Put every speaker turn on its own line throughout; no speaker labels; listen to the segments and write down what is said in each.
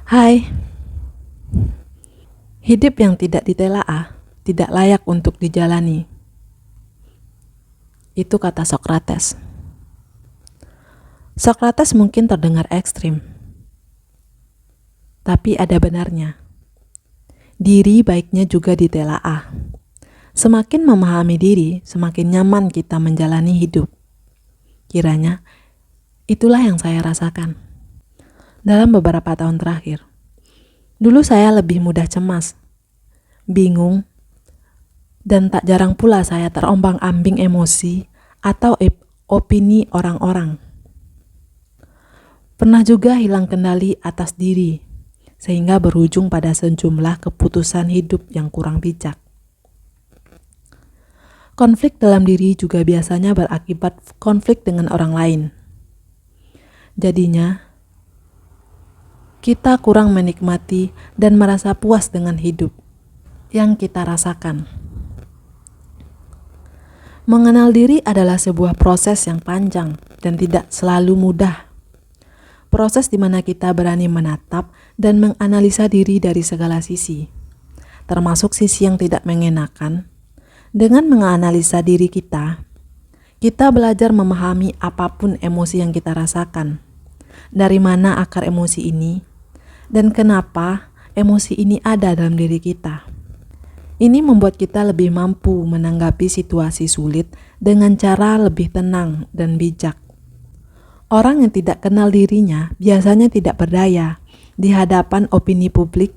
Hai, hidup yang tidak ditelaah tidak layak untuk dijalani. Itu kata Sokrates. Sokrates mungkin terdengar ekstrim, tapi ada benarnya. Diri baiknya juga ditelaah. Semakin memahami diri, semakin nyaman kita menjalani hidup. Kiranya, itulah yang saya rasakan dalam beberapa tahun terakhir. Dulu saya lebih mudah cemas, bingung, dan tak jarang pula saya terombang-ambing emosi atau opini orang-orang. Pernah juga hilang kendali atas diri, sehingga berujung pada sejumlah keputusan hidup yang kurang bijak. Konflik dalam diri juga biasanya berakibat konflik dengan orang lain. Jadinya, kita kurang menikmati dan merasa puas dengan hidup yang kita rasakan. Mengenal diri adalah sebuah proses yang panjang dan tidak selalu mudah. Proses di mana kita berani menatap dan menganalisa diri dari segala sisi, termasuk sisi yang tidak mengenakan. Dengan menganalisa diri kita belajar memahami apapun emosi yang kita rasakan. Dari mana akar emosi ini, dan kenapa emosi ini ada dalam diri kita. Ini membuat kita lebih mampu menanggapi situasi sulit dengan cara lebih tenang dan bijak. Orang yang tidak kenal dirinya biasanya tidak berdaya di hadapan opini publik.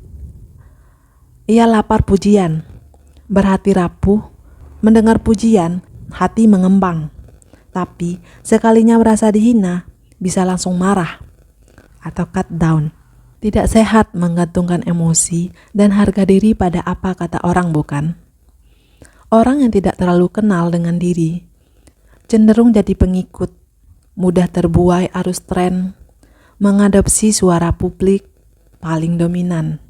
Ia lapar pujian, berhati rapuh, mendengar pujian, hati mengembang. Tapi sekalinya merasa dihina, bisa langsung marah atau cut down. Tidak sehat menggantungkan emosi dan harga diri pada apa kata orang, bukan? Orang yang tidak terlalu kenal dengan diri cenderung jadi pengikut, mudah terbuai arus tren, mengadopsi suara publik paling dominan,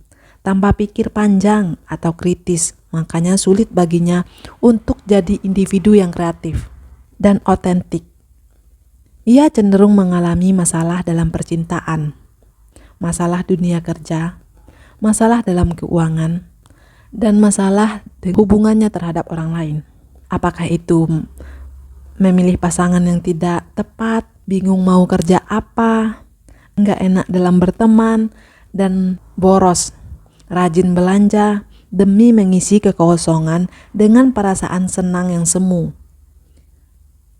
tanpa pikir panjang atau kritis. Makanya sulit baginya untuk jadi individu yang kreatif dan otentik. Ia cenderung mengalami masalah dalam percintaan, masalah dunia kerja, masalah dalam keuangan, dan masalah hubungannya terhadap orang lain. Apakah itu memilih pasangan yang tidak tepat, bingung mau kerja apa, nggak enak dalam berteman, dan boros, rajin belanja demi mengisi kekosongan dengan perasaan senang yang semu.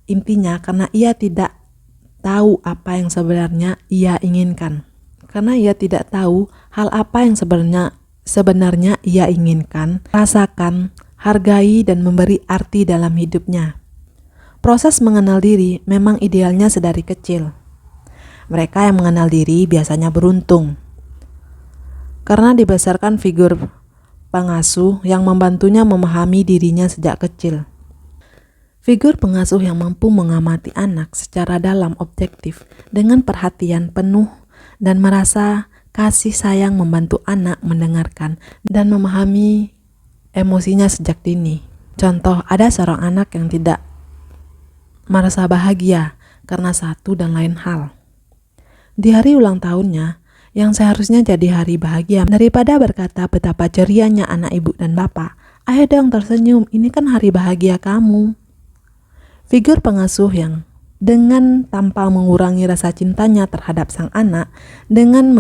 Intinya karena ia tidak tahu apa yang sebenarnya ia inginkan. Karena ia tidak tahu hal apa yang sebenarnya ia inginkan, rasakan, hargai, dan memberi arti dalam hidupnya. Proses mengenal diri memang idealnya sedari kecil. Mereka yang mengenal diri biasanya beruntung, karena dibesarkan figur pengasuh yang membantunya memahami dirinya sejak kecil. Figur pengasuh yang mampu mengamati anak secara dalam objektif dengan perhatian penuh dan merasa kasih sayang membantu anak mendengarkan dan memahami emosinya sejak dini. Contoh, ada seorang anak yang tidak merasa bahagia karena satu dan lain hal. Di hari ulang tahunnya, yang seharusnya jadi hari bahagia, daripada berkata betapa cerianya anak ibu dan bapak, ayo dong tersenyum, ini kan hari bahagia kamu. Figur pengasuh yang dengan tanpa mengurangi rasa cintanya terhadap sang anak, dengan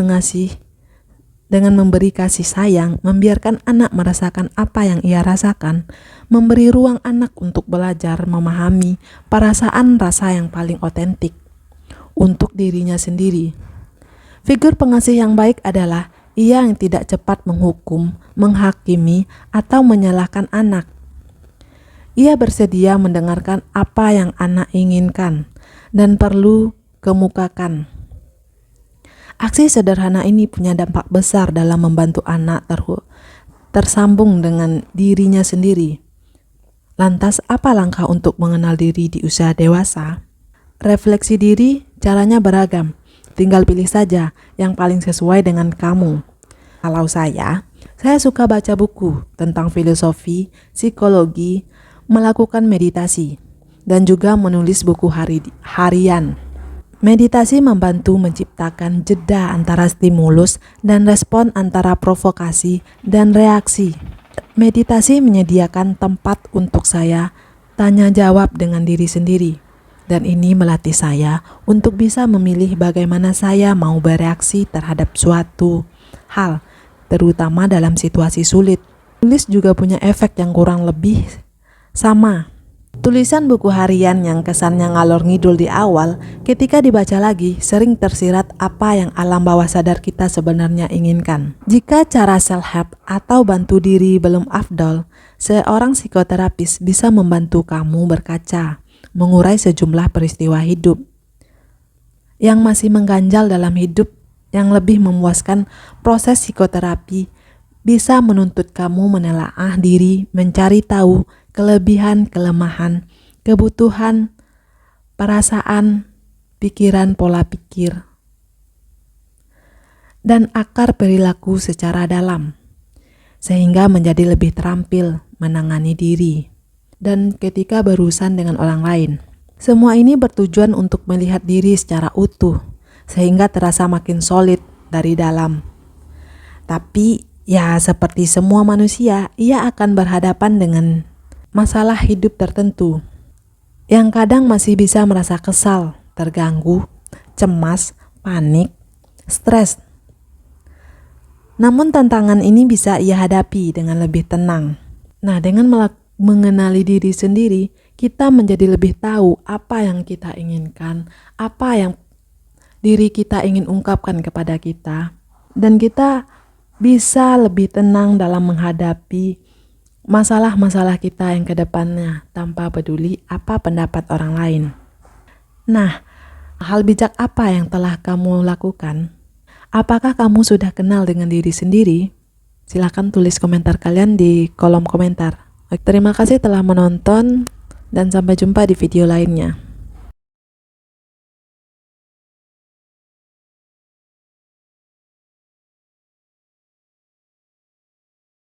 memberi kasih sayang, membiarkan anak merasakan apa yang ia rasakan, memberi ruang anak untuk belajar memahami perasaan rasa yang paling otentik untuk dirinya sendiri. Figur pengasih yang baik adalah ia yang tidak cepat menghukum, menghakimi, atau menyalahkan anak. Ia bersedia mendengarkan apa yang anak inginkan dan perlu kemukakan. Aksi sederhana ini punya dampak besar dalam membantu anak tersambung dengan dirinya sendiri. Lantas, apa langkah untuk mengenal diri di usia dewasa? Refleksi diri caranya beragam. Tinggal pilih saja yang paling sesuai dengan kamu. Kalau saya suka baca buku tentang filosofi, psikologi, melakukan meditasi, dan juga menulis buku harian. Meditasi membantu menciptakan jeda antara stimulus dan respon, antara provokasi dan reaksi. Meditasi menyediakan tempat untuk saya tanya jawab dengan diri sendiri, dan ini melatih saya untuk bisa memilih bagaimana saya mau bereaksi terhadap suatu hal, terutama dalam situasi sulit. Tulis juga punya efek yang kurang lebih sama. Tulisan buku harian yang kesannya ngalor ngidul di awal, ketika dibaca lagi sering tersirat apa yang alam bawah sadar kita sebenarnya inginkan. Jika cara self-help atau bantu diri belum afdol, seorang psikoterapis bisa membantu kamu berkaca, mengurai sejumlah peristiwa hidup yang masih mengganjal dalam hidup. Yang lebih memuaskan, proses psikoterapi bisa menuntut kamu menelaah diri, mencari tahu kelebihan, kelemahan, kebutuhan, perasaan, pikiran, pola pikir, dan akar perilaku secara dalam, sehingga menjadi lebih terampil menangani diri dan ketika berurusan dengan orang lain. Semua ini bertujuan untuk melihat diri secara utuh, sehingga terasa makin solid dari dalam. Tapi ya, seperti semua manusia, ia akan berhadapan dengan masalah hidup tertentu yang kadang masih bisa merasa kesal, terganggu, cemas, panik, stres. Namun tantangan ini bisa ia hadapi dengan lebih tenang. Nah, dengan mengenali diri sendiri, kita menjadi lebih tahu apa yang kita inginkan, apa yang diri kita ingin ungkapkan kepada kita, dan kita bisa lebih tenang dalam menghadapi masalah-masalah kita yang ke depannya tanpa peduli apa pendapat orang lain. Nah, hal bijak apa yang telah kamu lakukan? Apakah kamu sudah kenal dengan diri sendiri? Silakan tulis komentar kalian di kolom komentar. Terima kasih telah menonton dan sampai jumpa di video lainnya.